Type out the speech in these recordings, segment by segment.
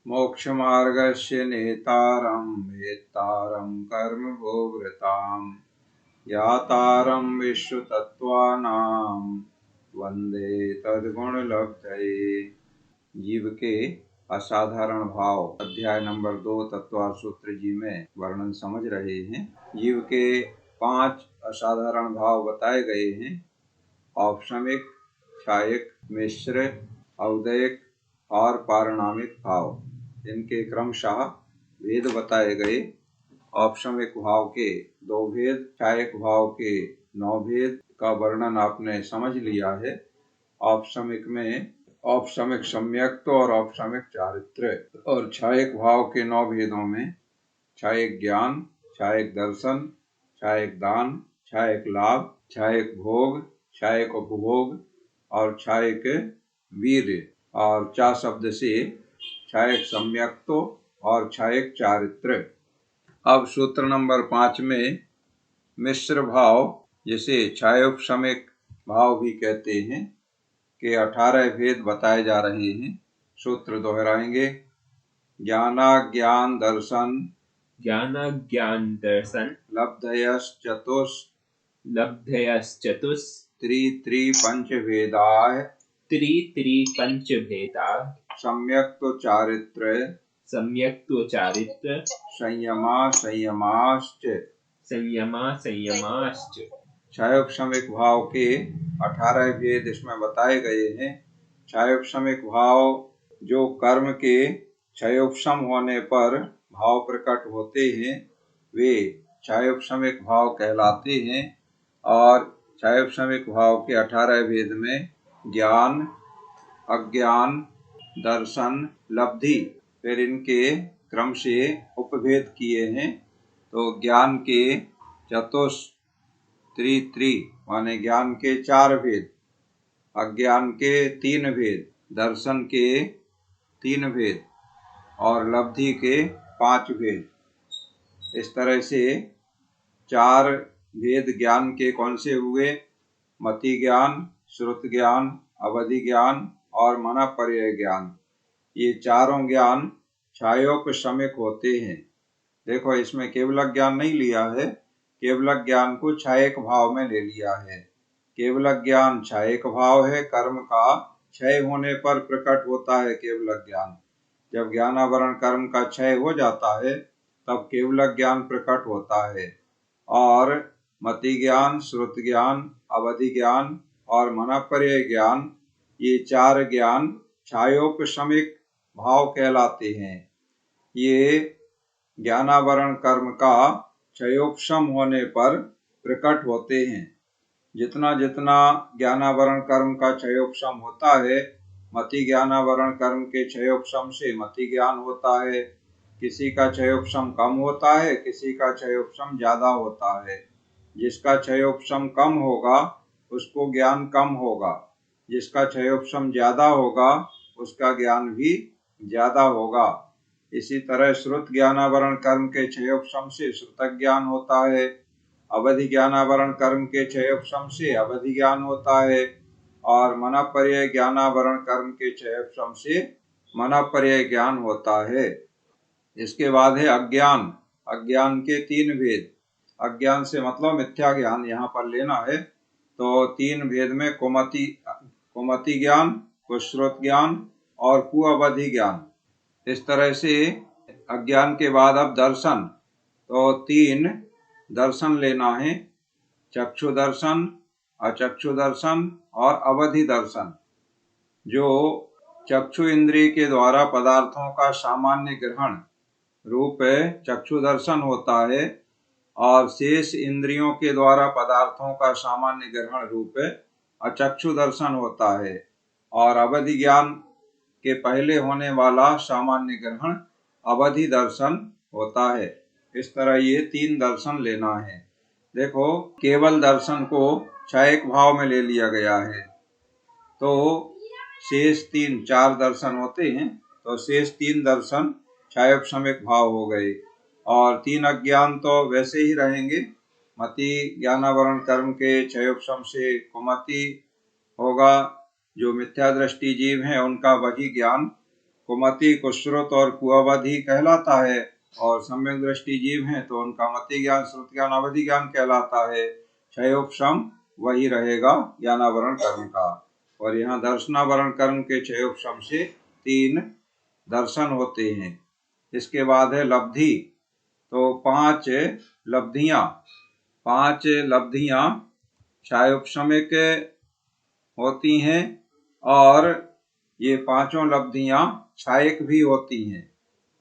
मोक्षमार्गस्य नेतारं वेत्तारं कर्मभोवृतां यातारं विश्वतत्त्वानां वन्दे तद्गुणलब्धये। जीव के असाधारण भाव अध्याय नंबर 2 तत्वार सूत्र जी में वर्णन समझ रहे हैं। जीव के 5 असाधारण भाव बताए गए हैं। औपशमिक, क्षायिक, मिश्र, औदयिक और पारिणामिक भाव। इनके क्रमशः भेद बताए गए। औपशमिक भाव के 2 भेद, क्षायिक भाव के 9 भेद का वर्णन आपने समझ लिया है। औपशमिक में औपशमिक सम्यक्त्व और औपशमिक चारित्र्य, और क्षायिक भाव के 9 भेदों में क्षायिक ज्ञान, क्षायिक दर्शन, क्षायिक दान, क्षायिक लाभ, क्षायिक भोग, क्षायिक उपभोग और क्षायिक वीर्य, और चा शब्द से क्षायिक सम्यक्त्व और क्षायिक चारित्र्य। अब सूत्र नंबर 5 में मिश्र भाव, जिसे क्षायोपशमिक भाव भी कहते हैं, के 18 भेद बताए जा रहे हैं। सूत्र दोहराएंगे। ज्ञानाज्ञान दर्शन, ज्ञानाज्ञान दर्शन, लब्धयश्चतुस् त्रिपंचभेदाः सम्यक्त्व चारित्र्य संयमाश्च। क्षायोपशमिक भाव के 18 भेद इसमें बताए गए हैं। क्षायोपशमिक भाव जो कर्म के क्षयोपशम होने पर भाव प्रकट होते हैं, वे क्षायोपशमिक भाव कहलाते हैं। और क्षायोपशमिक भाव के 18 भेद में ज्ञान, अज्ञान, दर्शन, लब्धि, फिर इनके क्रम से उपभेद किए हैं। तो ज्ञान के त्रि माने ज्ञान के 4 भेद, अज्ञान के 3 भेद, दर्शन के 3 भेद और लब्धि के 5 भेद। इस तरह से 4 भेद ज्ञान के कौन से हुए? मति ज्ञान, श्रुत ज्ञान, अवधि ज्ञान और मनःपर्यय ज्ञान। ये चारों ज्ञान क्षायोपशमिक होते हैं। देखो, इसमें केवल ज्ञान नहीं लिया है, केवल ज्ञान को क्षायिक भाव में ले लिया है। केवल ज्ञान क्षायिक भाव है, कर्म का क्षय होने पर प्रकट होता है केवल ज्ञान। जब ज्ञानावरण कर्म का क्षय हो जाता है तब केवल ज्ञान प्रकट होता है। और मति ज्ञान, श्रुत ज्ञान, अवधि ज्ञान और मनःपर्यय ज्ञान, ये 4 ज्ञान क्षायोपशमिक भाव कहलाते हैं। ये ज्ञानावरण कर्म का क्षयोपशम होने पर प्रकट होते हैं। जितना जितना ज्ञानावरण कर्म का क्षयोपशम होता है, मति ज्ञानावरण कर्म के क्षयोपशम से मति ज्ञान होता है। किसी का क्षयोपशम कम होता है, किसी का क्षयोपशम ज्यादा होता है। जिसका क्षयोपशम कम होगा उसको ज्ञान कम होगा, जिसका क्षयोपशम ज्यादा होगा उसका ज्ञान भी ज्यादा होगा। इसी तरह श्रुत ज्ञानावरण कर्म के क्षयोपशम से श्रुत ज्ञान होता है, अवधि ज्ञानावरण कर्म के क्षयोपशम से अवधि ज्ञान होता है, और मनःपर्यय ज्ञानावरण कर्म के क्षयोपशम से मनःपर्यय ज्ञान होता है। इसके बाद है अज्ञान। अज्ञान के 3 भेद। अज्ञान से मतलब मिथ्या ज्ञान यहाँ पर लेना है। तो 3 भेद में कुमति ज्ञान, कुश्रुत ज्ञान और कुअवधि ज्ञान। इस तरह से अज्ञान के बाद अब दर्शन। तो 3 दर्शन लेना है, चक्षु दर्शन, अचक्षु दर्शन और अवधि दर्शन। जो चक्षु इंद्रिय के द्वारा पदार्थों का सामान्य ग्रहण रूप चक्षु दर्शन होता है, और शेष इंद्रियों के द्वारा पदार्थों का सामान्य ग्रहण रूप अचक्षु दर्शन होता है, और अवधि ज्ञान के पहले होने वाला सामान्य ग्रहण अवधि दर्शन होता है। इस तरह ये 3 दर्शन लेना है। देखो, केवल दर्शन को क्षायिक भाव में ले लिया गया है, तो शेष 4 दर्शन होते हैं, तो शेष 3 दर्शन क्षायोपशमिक भाव हो गए। और 3 अज्ञान तो वैसे ही रहेंगे। मति ज्ञानावरण कर्म के क्षयोपशम से कुमति होगा। जो मिथ्या दृष्टि जीव हैं उनका वही ज्ञान कुमति, कुश्रुत और कुअवधि कहलाता है। और सम्यक दृष्टि जीव हैं तो उनका मति ज्ञान, श्रुति ज्ञान, अवधि ज्ञान कहलाता है। क्षयोपशम वही रहेगा ज्ञानावरण कर्म का। और यहाँ दर्शनावरण कर्म के क्षयोपशम से 3 दर्शन होते हैं। इसके बाद है लब्धि। तो 5 लब्धियां क्षयोपशमिक होती हैं और ये 5 लब्धियां क्षयिक भी होती हैं।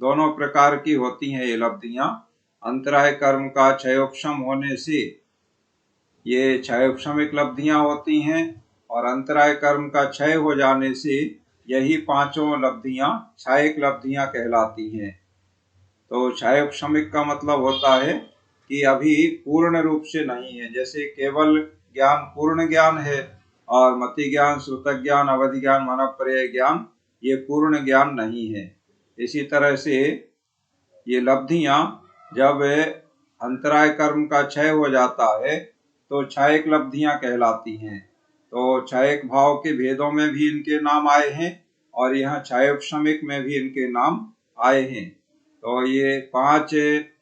दोनों प्रकार की होती हैं ये लब्धियां। अंतराय कर्म का क्षयोपशम होने से ये क्षयोपशमिक लब्धियां होती हैं और अंतराय कर्म का क्षय हो जाने से यही 5 लब्धियां क्षयिक लब्धियां कहलाती हैं। तो क्षयोपशमिक का मतलब होता है कि अभी पूर्ण रूप से नहीं है। जैसे केवल ज्ञान पूर्ण ज्ञान है और मति ज्ञान, श्रुत ज्ञान, अवधि ज्ञान, मनःपर्यय ज्ञान ये पूर्ण ज्ञान नहीं है। इसी तरह से ये लब्धियां जब अंतराय कर्म का क्षय हो जाता है तो क्षयिक लब्धियां कहलाती हैं। तो क्षयिक भाव के भेदों में भी इनके नाम आए हैं और यहाँ क्षयोपशमिक में भी इनके नाम आए हैं। तो ये 5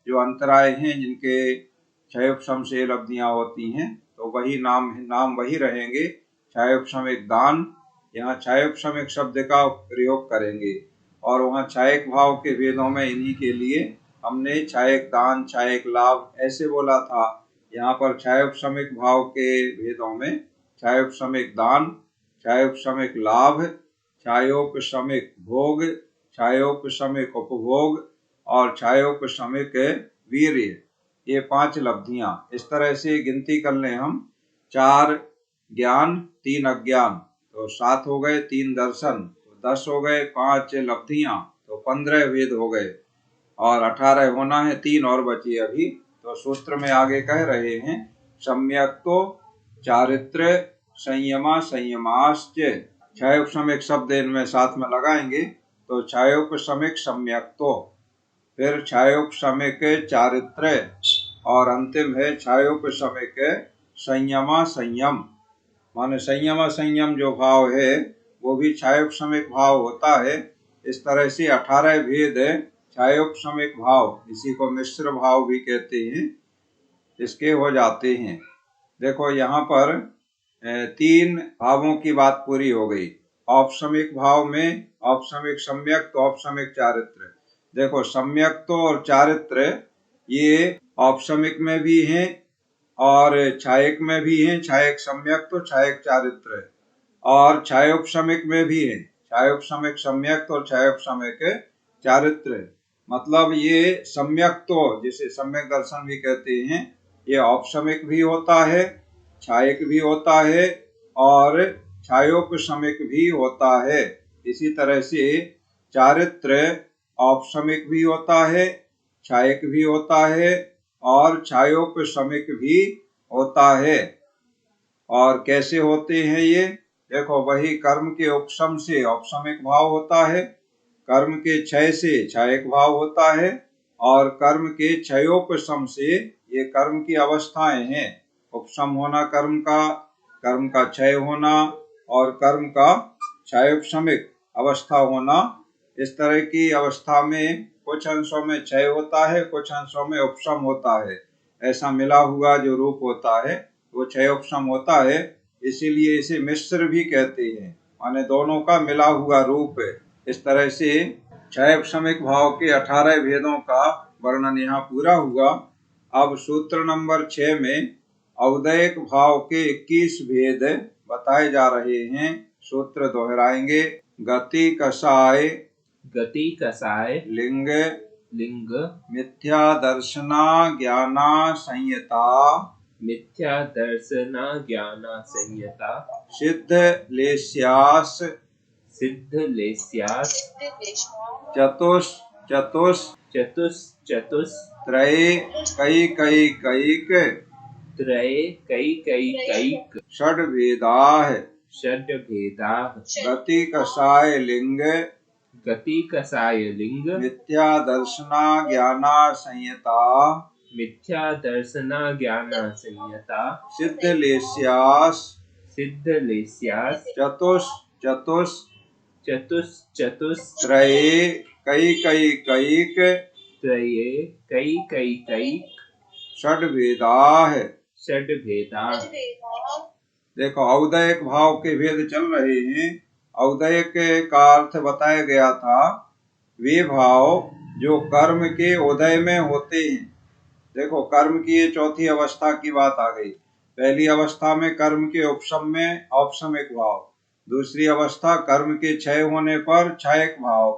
जो अंतराय हैं जिनके क्षयोपशम से लब्धियां होती हैं तो वही नाम वही रहेंगे। क्षयोपशमिक दान, यहाँ क्षयोपशमिक शब्द का प्रयोग करेंगे और वहाँ क्षयिक भाव के भेदों में इन्हीं के लिए हमने क्षयिक दान, क्षयिक लाभ ऐसे बोला था। यहाँ पर क्षयोपशमिक भाव के भेदों में क्षयोपशमिक दान, क्षयोपशमिक लाभ, क्षयोपशमिक भोग, क्षयोपशमिक उपभोग और क्षयोपशमिक वीर्य, ये 5 लब्धियां। इस तरह से गिनती कर लें हम, 4 ज्ञान, 3 अज्ञान तो 7 हो गए, 3 दर्शन तो 10 हो गए, 5 लब्धियां तो 15 वेद हो गए और 18 होना है, 3 और बचे अभी। तो सूत्र में आगे कह रहे हैं सम्यक्तो चारित्र संयमा संयमाश्च। क्षयोपशमिक शब्द इनमें साथ में लगाएंगे तो क्षयोपशमिक सम्यक्तो, फिर क्षयोपशमिक चारित्र और अंतिम है क्षयोपशमिक संयमा संयम। माने संयमा संयम जो भाव है वो भी क्षयोपशमिक भाव होता है। इस तरह से 18 भेद क्षयोपशमिक भाव, इसी को मिश्र भाव भी कहते हैं, इसके हो जाते हैं। देखो यहाँ पर 3 भावों की बात पूरी हो गई। औपशमिक भाव में औपशमिक सम्यक, औपशमिक चारित्र। देखो सम्यक तो और चारित्र ये औपशमिक में भी हैं और क्षयिक में भी हैं। क्षयिक सम्यक तो क्षयिक चारित्र और क्षयोपशमिक में भी है, क्षयोपशमिक सम्यक और क्षयोपशमिक चारित्र। मतलब ये सम्यक तो जिसे सम्यक दर्शन भी कहते हैं ये औपशमिक भी होता है, क्षयिक भी होता है और क्षयोपशमिक भी होता है। इसी तरह से चारित्र औपशमिक भी होता है, क्षयिक भी होता है और क्षयोपशमिक भी होता है। और कैसे होते हैं ये? देखो वही कर्म के उपशम से औपशमिक भाव होता है, कर्म के क्षय से क्षयिक भाव होता है और कर्म के क्षयोपशम से ये कर्म की अवस्थाएं हैं। उपशम होना कर्म का क्षय होना और कर्म का क्षयोपशमिक अवस्था होना। इस तरह की अवस्था में कुछ अंशों में क्षय होता है, कुछ अंशों में उपशम होता है। ऐसा मिला हुआ जो रूप होता है वो क्षयोपशम होता है, इसीलिए इसे मिश्र भी कहते हैं, माने दोनों का मिला हुआ रूप है। इस तरह से क्षयोपशमिक भाव के 18 भेदों का वर्णन यहाँ पूरा हुआ। अब सूत्र नंबर 6 में औदयिक भाव के 21 भेद बताए जा रहे हैं। सूत्र दोहराएंगे। गति कसाय, गति कसाय, लिंग लिंग, मिथ्या दर्शना ज्ञाना संयता, मिथ्या दर्शना ज्ञाना संयता, सिद्ध लेस्यास, सिद्ध लेस्यास, चतुष चतुष चतुस चतुस, त्रये कैक त्रये कैक, षड्भेदाः, षड्भेदाः, गति कसाय लिंग, गति कसाय लिंग, मिथ्या दर्शना ज्ञाना संयता, मिथ्या दर्शना ज्ञाना संयता, सिद्ध लेस्यास, सिद्ध लेस्यास, चतुष चतुष चतुस् त्रये कैकैकैक त्रये कैकैकैक षड्भेदाः। षड्भेदाः। देखो औदयक भाव के भेद चल रहे हैं। औदयक का अर्थ बताया गया था वे भाव जो कर्म के उदय में होते हैं। देखो कर्म की ये चौथी अवस्था की बात आ गई। पहली अवस्था में कर्म के उपशम में औपशमिक भाव, दूसरी अवस्था कर्म के क्षय होने पर क्षयक भाव,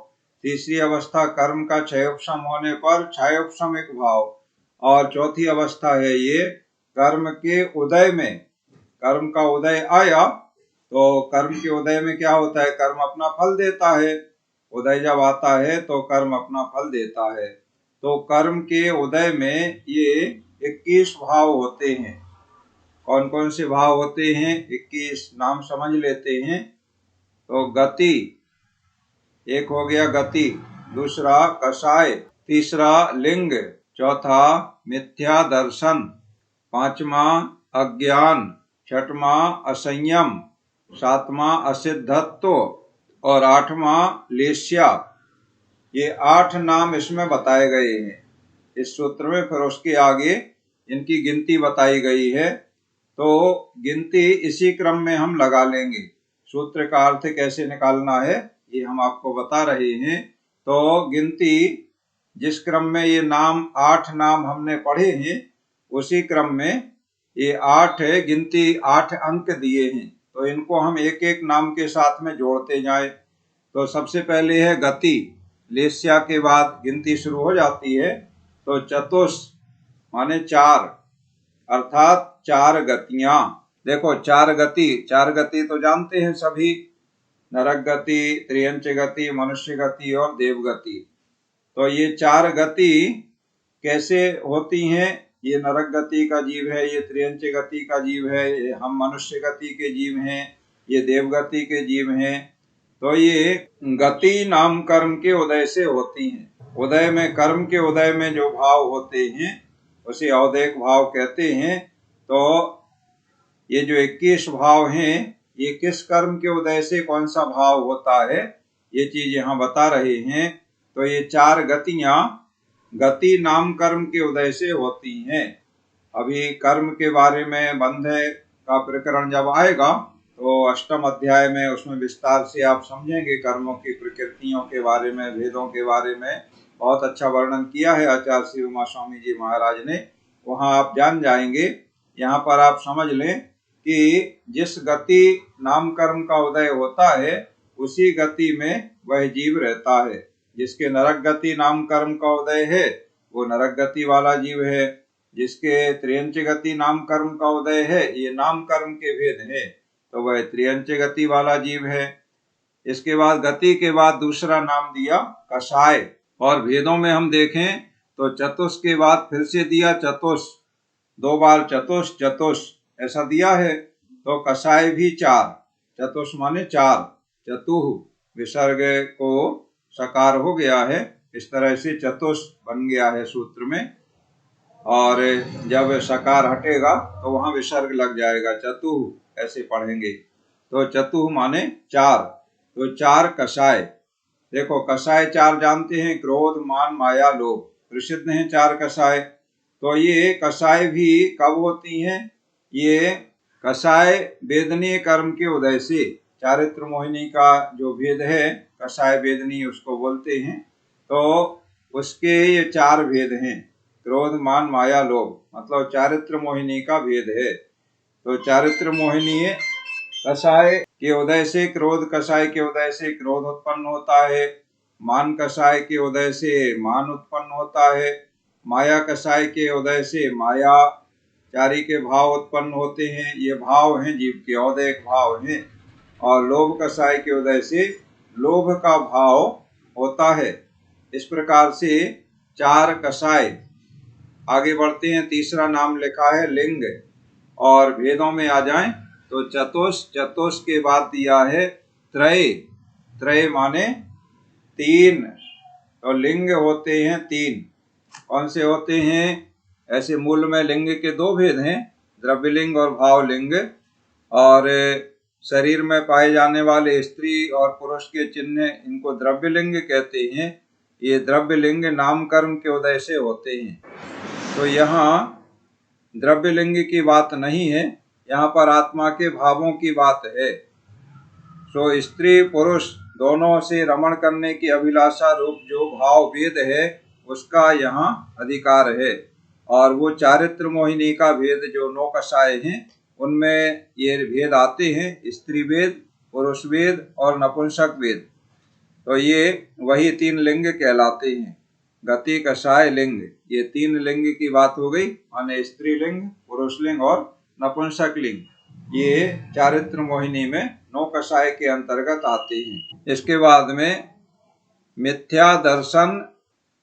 तीसरी अवस्था कर्म का क्षय उपशम होने पर क्षयोपशमिक भाव, और चौथी अवस्था है ये कर्म के उदय में। कर्म का उदय आया तो कर्म के उदय में क्या होता है, कर्म अपना फल देता है। उदय जब आता है तो कर्म अपना फल देता है। तो कर्म के उदय में ये 21 भाव होते हैं। कौन कौन से भाव होते हैं, 21 नाम समझ लेते हैं। तो गति एक हो गया, गति, दूसरा कषाय, तीसरा लिंग, चौथा मिथ्या दर्शन, पांचवा अज्ञान, छठवां असंयम, सातवां असिद्धत्व और आठवां लेस्या। ये 8 नाम इसमें बताए गए हैं इस सूत्र में। फिर उसके आगे इनकी गिनती बताई गई है। तो गिनती इसी क्रम में हम लगा लेंगे। सूत्र का अर्थ कैसे निकालना है ये हम आपको बता रहे हैं। तो गिनती जिस क्रम में ये नाम 8 नाम हमने पढ़े हैं उसी क्रम में ये 8 गिनती 8 अंक दिए हैं। तो इनको हम एक एक नाम के साथ में जोड़ते जाएं। तो सबसे पहले है गति, लेस्या के बाद गिनती शुरू हो जाती है। तो चतुष माने 4, अर्थात 4 गतियां। देखो 4 गति तो जानते हैं सभी, नरक गति, त्रियंच गति, मनुष्य गति और देव गति। तो ये 4 गति कैसे होती हैं, ये नरक गति का जीव है, ये त्रियंच गति का जीव है, ये हम मनुष्य गति के जीव हैं, ये देव गति के जीव हैं। तो ये गति नाम कर्म के उदय से होती हैं। उदय में, कर्म के उदय में जो भाव होते हैं उसे औदयक भाव कहते हैं। तो ये जो 21 भाव हैं ये किस कर्म के उदय से कौन सा भाव होता है ये चीज यहाँ बता रहे हैं। तो ये 4 गतियां गति नाम कर्म के उदय से होती हैं। अभी कर्म के बारे में बंध का प्रकरण जब आएगा तो 8वें अध्याय में उसमें विस्तार से आप समझेंगे। कर्मों की प्रकृतियों के बारे में, भेदों के बारे में बहुत अच्छा वर्णन किया है आचार्य श्री उमा स्वामी जी महाराज ने, वहाँ आप जान जाएंगे। यहाँ पर आप समझ लें कि जिस गति नाम कर्म का उदय होता है उसी गति में वह जीव रहता है। जिसके नरक गति नाम कर्म का उदय है वो नरक गति वाला जीव है। जिसके त्रियंच गति नाम कर्म का उदय है, ये नाम कर्म के भेद है, तो वह त्रियंच गति वाला जीव है। इसके बाद गति के बाद दूसरा नाम दिया कषाय। और भेदों में हम देखें तो चतुष के बाद फिर से दिया चतुष, 2 बार चतुष चतुष ऐसा दिया है। तो कषाय भी 4, चतुष माने 4, चतुः विसर्ग को सकार हो गया है, इस तरह से चतुष बन गया है सूत्र में। और जब सकार हटेगा तो वहां विसर्ग लग जाएगा, चतुः ऐसे पढ़ेंगे। तो चतुः माने 4, तो 4 कषाय। देखो कषाय 4 जानते हैं, क्रोध, मान, माया, लोभ, प्रसिद्ध हैं 4 कषाय। तो ये कषाय भी कब होती हैं, ये कषाय वेदनीय कर्म के उदय से, चारित्र मोहिनी का जो भेद है कषाय वेदनीय उसको बोलते हैं। तो उसके ये 4 भेद हैं, क्रोध, मान, माया, लोभ, मतलब चारित्र मोहिनी का भेद है। तो चारित्र मोहिनी कषाय के उदय से, क्रोध कषाय के उदय से क्रोध उत्पन्न होता है, मान कषाय के उदय से मान उत्पन्न होता है, माया कषाय के उदय से माया चारी के भाव उत्पन्न होते हैं, ये भाव हैं जीव के, औदयक भाव हैं। और लोभ कषाय के उदय से लोभ का भाव होता है। इस प्रकार से 4 कषाय। आगे बढ़ते हैं, तीसरा नाम लिखा है लिंग। और भेदों में आ जाएं तो चतुष, चतुष के बाद दिया है त्रय, त्रय माने 3। तो लिंग होते हैं 3। कौन से होते हैं, ऐसे मूल में लिंग के 2 भेद हैं, द्रव्यलिंग और भावलिंग। और शरीर में पाए जाने वाले स्त्री और पुरुष के चिन्ह, इनको द्रव्य लिंग कहते हैं। ये द्रव्य लिंग नाम कर्म के उदय से होते हैं। तो यहाँ द्रव्य लिंग की बात नहीं है, यहाँ पर आत्मा के भावों की बात है। सो स्त्री पुरुष दोनों से रमण करने की अभिलाषा रूप जो भाव भेद है, उसका यहाँ अधिकार है। और वो चारित्र मोहिनी का भेद जो 9 कषाय हैं, उनमें ये भेद आते हैं, स्त्री भेद, पुरुष भेद और नपुंसक भेद। तो ये वही 3 लिंग कहलाते हैं, गति, कषाय, लिंग। ये 3 लिंग की बात हो गई, माने स्त्री लिंग, पुरुष लिंग और नपुंसक लिंग। ये चारित्र मोहिनी में 9 कषाय के अंतर्गत आते हैं। इसके बाद में मिथ्या दर्शन,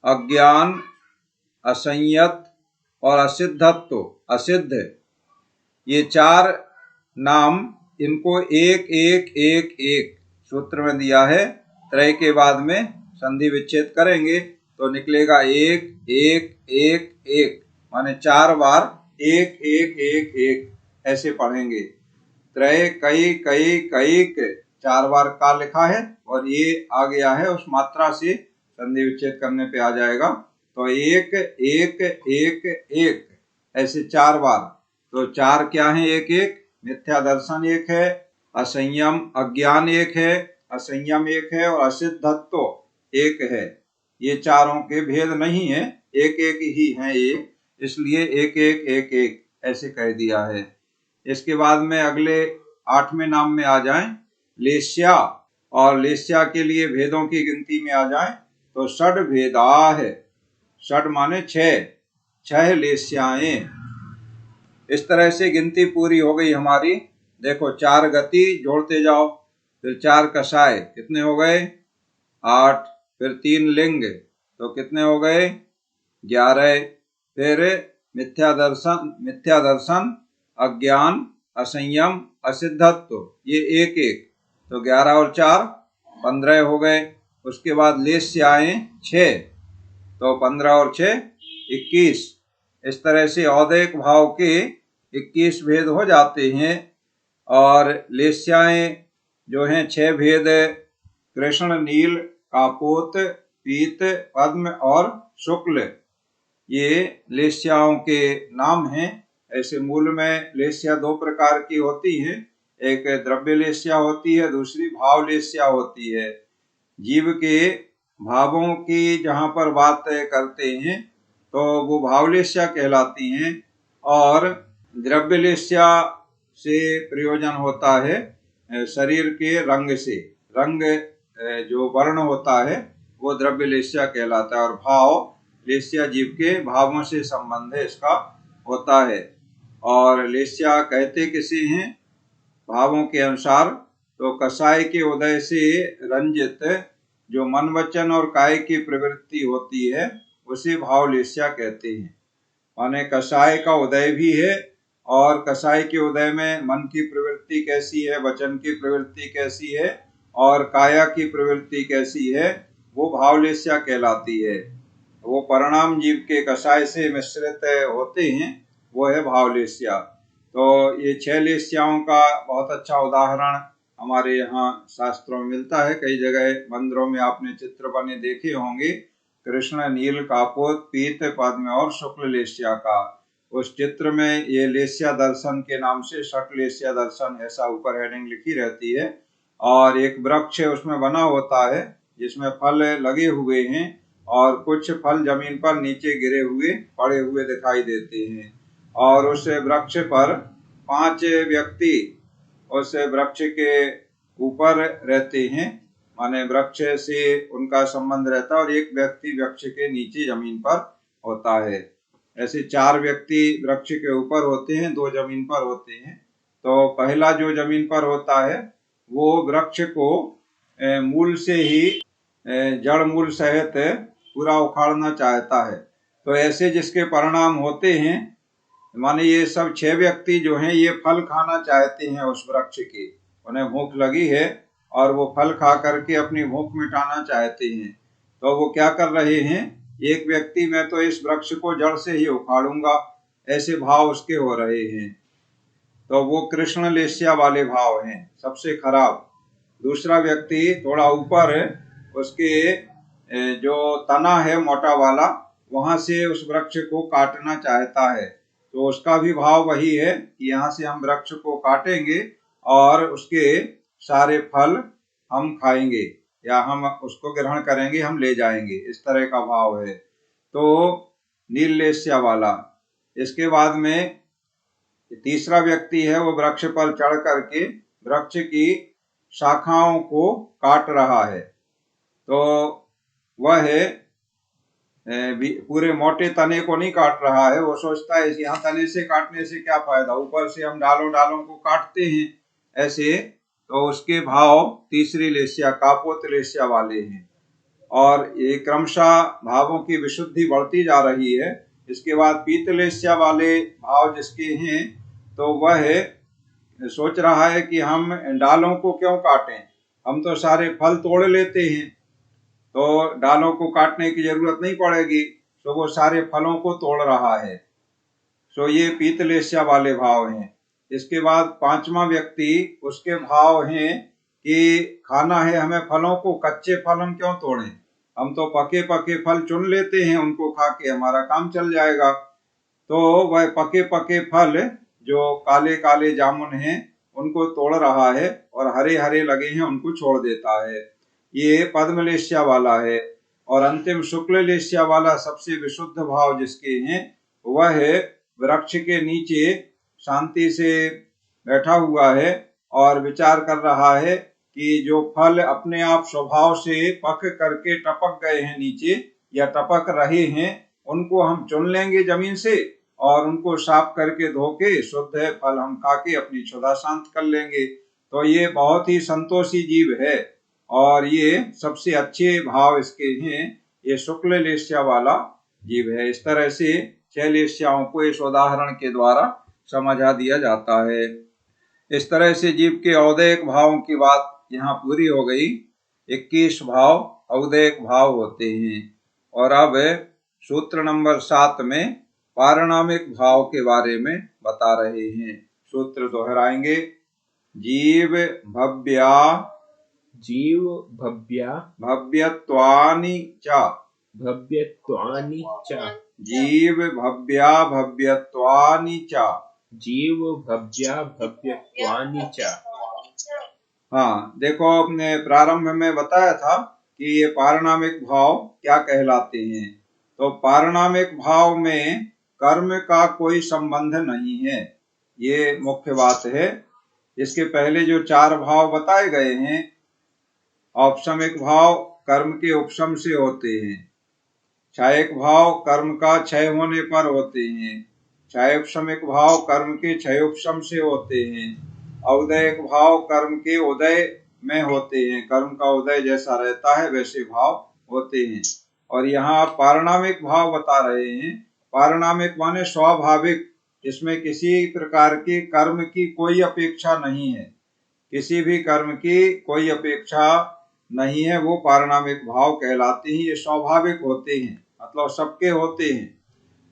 अज्ञान, असंयत और असिद्धत्व, असिद्ध, ये 4 नाम, इनको एक एक एक एक सूत्र में दिया है। त्रय के बाद में संधि विच्छेद करेंगे तो निकलेगा एक एक एक एक, माने 4 बार एक एक एक एक ऐसे पढ़ेंगे। त्रय कई कई कईक 4 बार का लिखा है और ये आ गया है, उस मात्रा से संधि विच्छेद करने पे आ जाएगा। तो एक एक एक एक ऐसे 4 बार। तो 4 क्या है? एक एक, मिथ्या दर्शन एक है, असंयम अज्ञान एक है, असंयम एक है और असिद्धत्व एक है। ये चारों के भेद नहीं है, एक एक ही है ये, इसलिए एक एक एक एक ऐसे कह दिया है। इसके बाद में अगले 8वें नाम में आ जाएं, लेस्या। और लेस्या के लिए भेदों की गिनती में आ जाएं तो षड भेदा है। षड माने 6 लेस्याएं। इस तरह से गिनती पूरी हो गई हमारी। देखो 4 गति जोड़ते जाओ, फिर 4 कषाय, कितने हो गए? 8। फिर 3 लिंग, तो कितने हो गए? 11। फिर मिथ्या दर्शन, अज्ञान, असंयम, असिद्धत्व, ये एक एक, तो 11 और 4 15 हो गए। उसके बाद लेस्याएं 6, तो 15 और 6 21। इस तरह से औदैक भाव के 21 भेद हो जाते हैं। और लेस्याएं जो हैं 6 भेद, कृष्ण, नील, कापोत, पीत, पद्म और शुक्ल, ये लेस्याओं के नाम हैं। ऐसे मूल में लेस्या 2 प्रकार की होती है, एक द्रव्य लेस्या होती है, दूसरी भाव लेस्या होती है। जीव के भावों की जहाँ पर बात करते हैं तो वो भावलेस्या कहलाती हैं। और द्रव्यलेस्या से प्रयोजन होता है शरीर के रंग से, रंग जो वर्ण होता है वो द्रव्यलेस्या कहलाता है। और भाव लेस्या जीव के भावों से संबंध है इसका होता है। और लेस्या कहते किसे हैं? भावों के अनुसार तो कषाय के उदय से रंजित जो मन, वचन और काय की प्रवृत्ति होती है उसे भावलेस्या कहते हैं। माने कषाय का उदय भी है, और कषाय के उदय में मन की प्रवृत्ति कैसी है, वचन की प्रवृत्ति कैसी है और काया की प्रवृत्ति कैसी है, वो भावलेस्या कहलाती है। वो परिणाम जीव के कषाय से मिश्रित होते हैं, वो है भावलेस्या। तो ये 6 लेस्याओं का बहुत अच्छा उदाहरण हमारे यहाँ शास्त्रों में मिलता है। कई जगह मंदिरों में आपने चित्र बने देखे होंगे, कृष्ण, नील, कापोत, पीत, पद्म और शुक्ल लेस्या का। उस चित्र में ये लेस्या दर्शन के नाम से षट लेस्या दर्शन ऐसा ऊपर हेडिंग लिखी रहती है। और एक वृक्ष उसमें बना होता है जिसमें फल लगे हुए हैं और कुछ फल जमीन पर नीचे गिरे हुए पड़े हुए दिखाई देते हैं। और उस वृक्ष पर 5 व्यक्ति उस वृक्ष के ऊपर रहते हैं, माने वृक्ष से उनका संबंध रहता है, और एक व्यक्ति वृक्ष के नीचे जमीन पर होता है। ऐसे 4 व्यक्ति वृक्ष के ऊपर होते हैं, 2 जमीन पर होते हैं। तो पहला जो जमीन पर होता है वो वृक्ष को मूल से ही जड़ मूल सहित पूरा उखाड़ना चाहता है। तो ऐसे जिसके परिणाम होते हैं, माने ये सब 6 व्यक्ति जो हैं ये फल खाना चाहते हैं उस वृक्ष के, उन्हें भूख लगी है और वो फल खा करके अपनी भूख मिटाना चाहते हैं। तो वो क्या कर रहे हैं? एक व्यक्ति, मैं तो इस वृक्ष को जड़ से ही उखाड़ूंगा, ऐसे भाव उसके हो रहे हैं। तो वो कृष्ण लेस्या वाले भाव हैं, सबसे खराब। दूसरा व्यक्ति थोड़ा ऊपर उसके जो तना है मोटा वाला, वहां से उस वृक्ष को काटना चाहता है, तो उसका भी भाव वही है कि यहाँ से हम वृक्ष को काटेंगे और उसके सारे फल हम खाएंगे या हम उसको ग्रहण करेंगे, हम ले जाएंगे, इस तरह का भाव है। तो नीललेस्या वाला। इसके बाद में तीसरा व्यक्ति है, वो वृक्ष पर चढ़ करके वृक्ष की शाखाओं को काट रहा है। तो वह पूरे मोटे तने को नहीं काट रहा है, वो सोचता है यहाँ तने से काटने से क्या फायदा, ऊपर से हम डालों डालों को काटते हैं ऐसे। तो उसके भाव तीसरी लेस्या कापोत लेस्या वाले हैं। और ये क्रमशः भावों की विशुद्धि बढ़ती जा रही है। इसके बाद पीतलेस्या वाले भाव जिसके हैं, तो वह सोच रहा है कि हम डालों को क्यों काटें, हम तो सारे फल तोड़ लेते हैं, तो डालों को काटने की जरूरत नहीं पड़ेगी, तो वो सारे फलों को तोड़ रहा है। तो ये पीतलेस्या वाले भाव हैं। इसके बाद पांचवा व्यक्ति, उसके भाव हैं कि खाना है हमें फलों को, कच्चे फल हम क्यों तोड़ें, हम तो पके पके फल चुन लेते हैं, उनको खा के हमारा काम चल जाएगा। तो वह पके पके फल जो काले काले जामुन हैं उनको तोड़ रहा है और हरे हरे लगे हैं उनको छोड़ देता है। ये पद्मलेस्या वाला है। और अंतिम शुक्ल लेस्या वाला सबसे विशुद्ध भाव जिसके हैं, वह है वृक्ष के नीचे शांति से बैठा हुआ है और विचार कर रहा है कि जो फल अपने आप स्वभाव से पक करके टपक गए हैं नीचे या टपक रहे हैं, उनको हम चुन लेंगे जमीन से और उनको साफ करके धो के शुद्ध फल हम खा के अपनी क्षुधा शांत कर लेंगे। तो ये बहुत ही संतोषी जीव है और ये सबसे अच्छे भाव इसके हैं। ये शुक्ल लेस्या वाला जीव है। इस तरह से 6 लेस्याओं को इस उदाहरण के द्वारा समझा दिया जाता है। इस तरह से जीव के औदयिक भावों की बात यहाँ पूरी हो गई। 21 भाव औदयिक भाव होते हैं। और अब सूत्र नंबर 7 में पारणामिक भाव के बारे में बता रहे हैं। सूत्र दोहराएंगे। जीव भव्या जीव भव्या भव्यत्वानि च भव्यत्वानि च जीव भव्या भव्यत्वानि च जीव भव्या भव्यत्वानि च। हाँ, देखो अपने प्रारंभ में बताया था कि ये पारणामिक भाव क्या कहलाते हैं। तो पारणामिक भाव में कर्म का कोई संबंध नहीं है, ये मुख्य बात है। इसके पहले जो 4 भाव बताए गए हैं, औपसमिक भाव कर्म के उपशम से होते हैं, क्षयिक भाव कर्म का क्षय होने पर होते हैं, क्षयोपशमिक भाव कर्म के क्षयोपशम से होते हैं, औदयिक भाव कर्म के उदय में होते हैं, कर्म का उदय जैसा रहता है वैसे भाव होते हैं। और यहाँ पारणामिक भाव बता रहे हैं। पारणामिक माने स्वाभाविक, इसमें किसी प्रकार के कर्म की कोई अपेक्षा नहीं है, किसी भी कर्म की कोई अपेक्षा नहीं है, वो पारणामिक भाव कहलाते हैं। ये स्वाभाविक होते हैं, मतलब सबके होते हैं।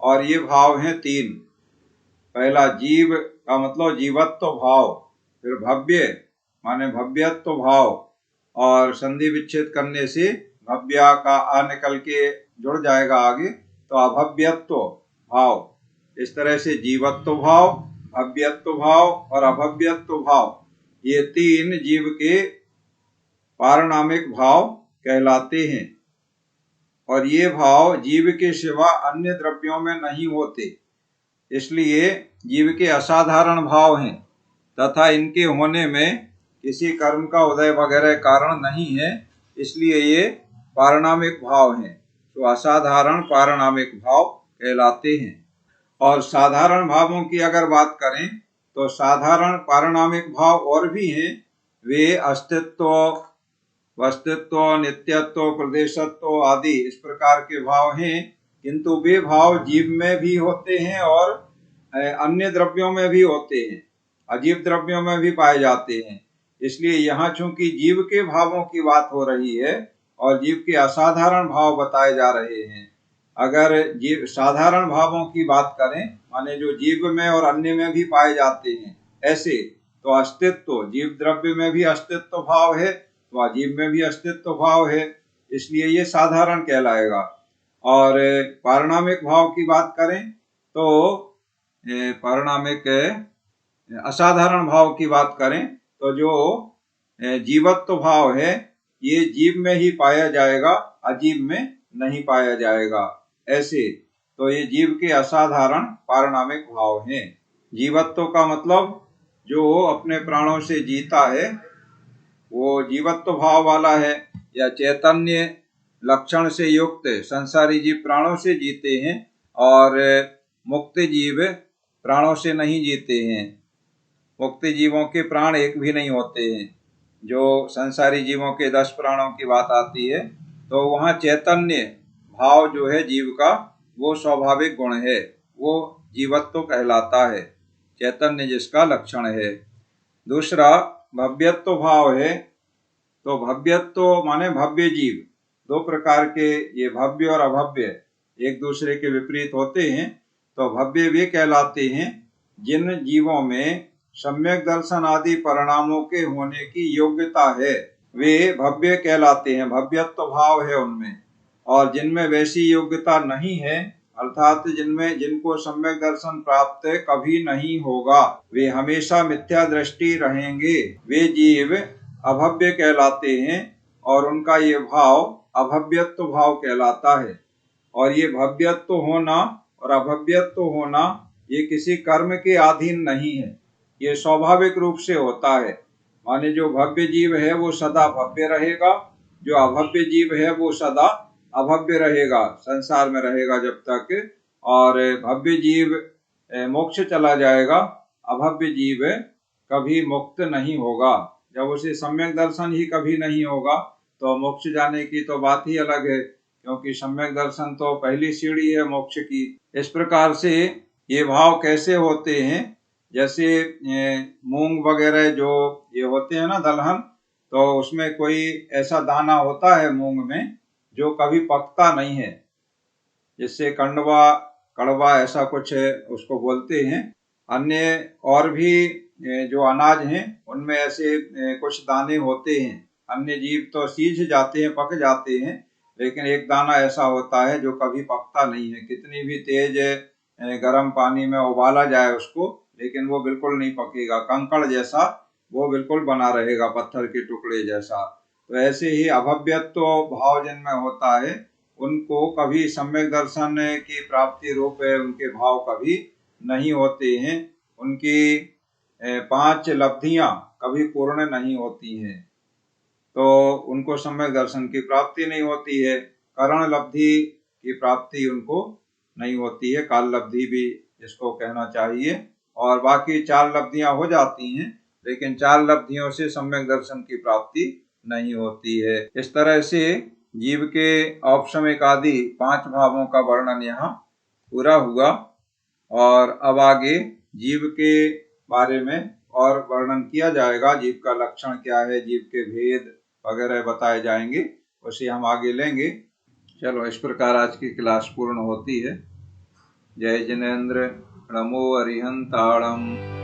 और ये भाव हैं 3। पहला जीव का मतलब जीवत्व भाव, फिर भव्य माने भव्यत्व भाव, और संधि विच्छेद करने से भव्या का आ निकल के जुड़ जाएगा आगे, तो अभव्यत्व भाव। इस तरह से जीवत्व भाव, भव्यत्व भाव और अभव्यत्व भाव, ये 3 जीव के पारणामिक भाव कहलाते हैं। और ये भाव जीव के सिवा अन्य द्रव्यों में नहीं होते, इसलिए जीव के असाधारण भाव हैं तथा इनके होने में किसी कर्म का उदय वगैरह कारण नहीं है, इसलिए ये पारणामिक भाव हैं। तो असाधारण पारणामिक भाव कहलाते हैं। और साधारण भावों की अगर बात करें तो साधारण पारणामिक भाव और भी हैं। वे अस्तित्व, वस्तुत्व, नित्यत्व, प्रदेशत्व आदि इस प्रकार के भाव हैं, किंतु वे भाव जीव में भी होते हैं और अन्य द्रव्यों में भी होते हैं, अजीव द्रव्यों में भी पाए जाते हैं। इसलिए यहाँ चूंकि जीव के भावों की बात हो रही है और जीव के असाधारण भाव बताए जा रहे हैं। अगर जीव साधारण भावों की बात करें, माने जो जीव में और अन्य में भी पाए जाते हैं, ऐसे तो अस्तित्व, जीव द्रव्य में भी अस्तित्व भाव है तो अजीव में भी अस्तित्व भाव है, इसलिए ये साधारण कहलाएगा। और पारिणामिक भाव की बात करें तो पारिणामिक असाधारण भाव की बात करें तो जो जीवत्व भाव है ये जीव में ही पाया जाएगा, अजीव में नहीं पाया जाएगा। ऐसे तो ये जीव के असाधारण पारिणामिक भाव हैं। जीवत्व का मतलब जो अपने प्राणों से जीता है वो जीवत्व भाव वाला है, या चैतन्य लक्षण से युक्त संसारी जीव प्राणों से जीते हैं और मुक्त जीव प्राणों से नहीं जीते हैं। मुक्त जीवों के प्राण एक भी नहीं होते हैं। जो संसारी जीवों के 10 प्राणों की बात आती है तो वहाँ चैतन्य भाव जो है जीव का वो स्वाभाविक गुण है, वो जीवत्व कहलाता है, चैतन्य जिसका लक्षण है। दूसरा भव्यत्व भाव है, तो भव्यत्व माने भव्य जीव। 2 प्रकार के ये भव्य और अभव्य एक दूसरे के विपरीत होते हैं। तो भव्य वे कहलाते हैं जिन जीवों में सम्यक दर्शन आदि परिणामों के होने की योग्यता है, वे भव्य कहलाते हैं, भव्यत्व भाव है उनमें। और जिनमें वैसी योग्यता नहीं है अर्थात जिनको सम्यक दर्शन प्राप्त कभी नहीं होगा, वे हमेशा मिथ्या दृष्टि रहेंगे, वे जीव अभव्य कहलाते हैं और उनका ये भाव अभव्यत्व भाव कहलाता है। और ये भव्यत्व होना और अभव्यत्व होना ये किसी कर्म के अधीन नहीं है, ये स्वाभाविक रूप से होता है। माने जो भव्य जीव है वो सदा भव्य रहेगा, जो अभव्य जीव है वो सदा अभव्य रहेगा, संसार में रहेगा जब तक। और भव्य जीव मोक्ष चला जाएगा, अभव्य जीव कभी मुक्त नहीं होगा। जब उसे सम्यक दर्शन ही कभी नहीं होगा तो मोक्ष जाने की तो बात ही अलग है, क्योंकि सम्यक दर्शन तो पहली सीढ़ी है मोक्ष की। इस प्रकार से ये भाव कैसे होते हैं, जैसे मूंग वगैरह जो ये होते हैं ना दलहन, तो उसमें कोई ऐसा दाना होता है मूंग में जो कभी पकता नहीं है, जिससे कंडवा कड़वा ऐसा कुछ उसको बोलते हैं। अन्य और भी जो अनाज हैं उनमें ऐसे कुछ दाने होते हैं। अन्य जीव तो सीझ जाते हैं, पक जाते हैं, लेकिन एक दाना ऐसा होता है जो कभी पकता नहीं है। कितनी भी तेज गर्म पानी में उबाला जाए उसको, लेकिन वो बिल्कुल नहीं पकेगा, कंकड़ जैसा वो बिल्कुल बना रहेगा, पत्थर के टुकड़े जैसा। तो ऐसे ही अभव्यत्व भाव जिनमें होता है उनको कभी सम्यक दर्शन की प्राप्ति रूप उनके भाव कभी नहीं होते हैं। उनकी 5 लब्धियां कभी पूर्ण नहीं होती हैं, तो उनको सम्यक दर्शन की प्राप्ति नहीं होती है। करण लब्धि की प्राप्ति उनको नहीं होती है, काल लब्धि भी इसको कहना चाहिए। और बाकी 4 लब्धियां हो जाती हैं, लेकिन 4 लब्धियों से सम्यक दर्शन की प्राप्ति नहीं होती है। इस तरह से जीव के औपशमिक आदि 5 भावों का वर्णन यहाँ पूरा हुआ। और अब आगे जीव के बारे में और वर्णन किया जाएगा, जीव का लक्षण क्या है, जीव के भेद वगैरह बताए जाएंगे, उसे हम आगे लेंगे। चलो, इस प्रकार आज की क्लास पूर्ण होती है। जय जिनेन्द्र, नमो अरिहंताणम।